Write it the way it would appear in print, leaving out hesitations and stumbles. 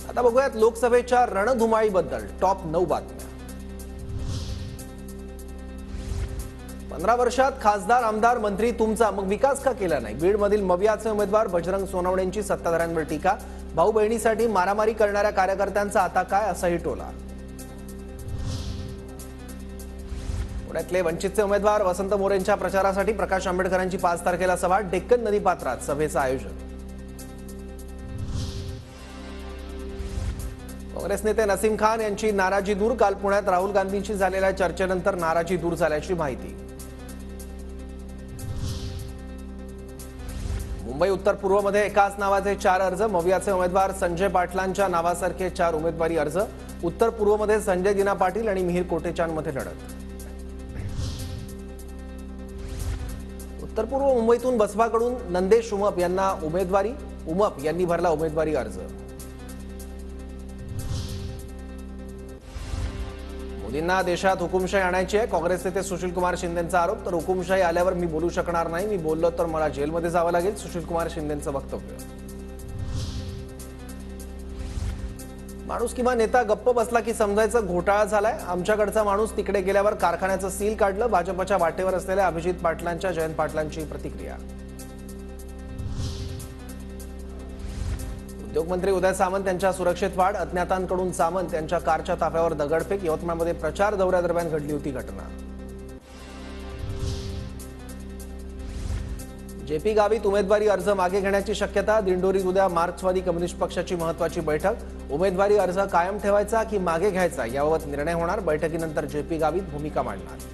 आता बघूयात लोकसभेच्या रणधुमाळीबद्दल टॉप 9 बातम्या। 15 वर्षात खासदार आमदार मंत्री तुमचा मग विकास का केला नाही? बीडमधील मवियाचे उमेदवार बजरंग सोनवणेंची सत्ताधाऱ्यांवर टीका। भाऊ बहिणीसाठी मारामारी करणाऱ्या कार्यकर्त्यांचा आता काय, असाही टोला। पुण्यातले वंचितचे उमेदवार वसंत मोरेंच्या प्रचारासाठी प्रकाश आंबेडकरांची 5 तारखेला सभा। डेक्कन नदीपात्रात सभेचं आयोजन। काँग्रेस नेते नसीम खान यांची नाराजी दूर। काल पुण्यात राहुल गांधींशी झालेल्या चर्चेनंतर नाराजी दूर झाल्याची माहिती। मुंबई उत्तर पूर्वमध्ये एकाच नावाचे 4 अर्ज। मवियाचे उमेदवार संजय पाटलांच्या नावासारखे 4 उमेदवारी अर्ज। उत्तर पूर्वमध्ये संजय दिना पाटील आणि मिहिर कोटेचांमध्ये लढत। उत्तर पूर्व मुंबईतून बसपाकडून नंदेश उमप यांना उमेदवारी। उमप यांनी भरला उमेदवारी अर्ज। मोदींना देशात हुकुमशाही आणायची आहे, काँग्रेस नेते सुशील कुमार शिंदेंचा आरोप। तर हुकुमशाही आल्यावर मी बोलू शकणार नाही, मी बोललो तर मला जेलमध्ये जावं लागेल, सुशील कुमार शिंदेंचं वक्तव्य। माणूस किंवा नेता गप्प बसला की समजायचं घोटाळा झालाय। आमच्याकडचा माणूस तिकडे गेल्यावर कारखान्याचं सील काढलं। भाजपच्या वाटेवर असलेल्या अभिजित पाटलांच्या जयंत पाटलांची प्रतिक्रिया। उद्योगमंत्री उदय सामंत यांच्या सुरक्षेत वाढ। अज्ञातांकडून सामंत यांच्या कारच्या ताफ्यावर दगडफेक। यवतमाळमध्ये प्रचार दौऱ्यादरम्यान घडली होती घटना। जेपी गावित उमेदवारी अर्ज मागे घेण्याची शक्यता। दिंडोरीत उद्या मार्क्सवादी कम्युनिस्ट पक्षाची महत्त्वाची बैठक। उमेदवारी अर्ज कायम ठेवायचा की मागे घ्यायचा याबाबत निर्णय होणार। बैठकीनंतर जेपी गावित भूमिका मांडणार।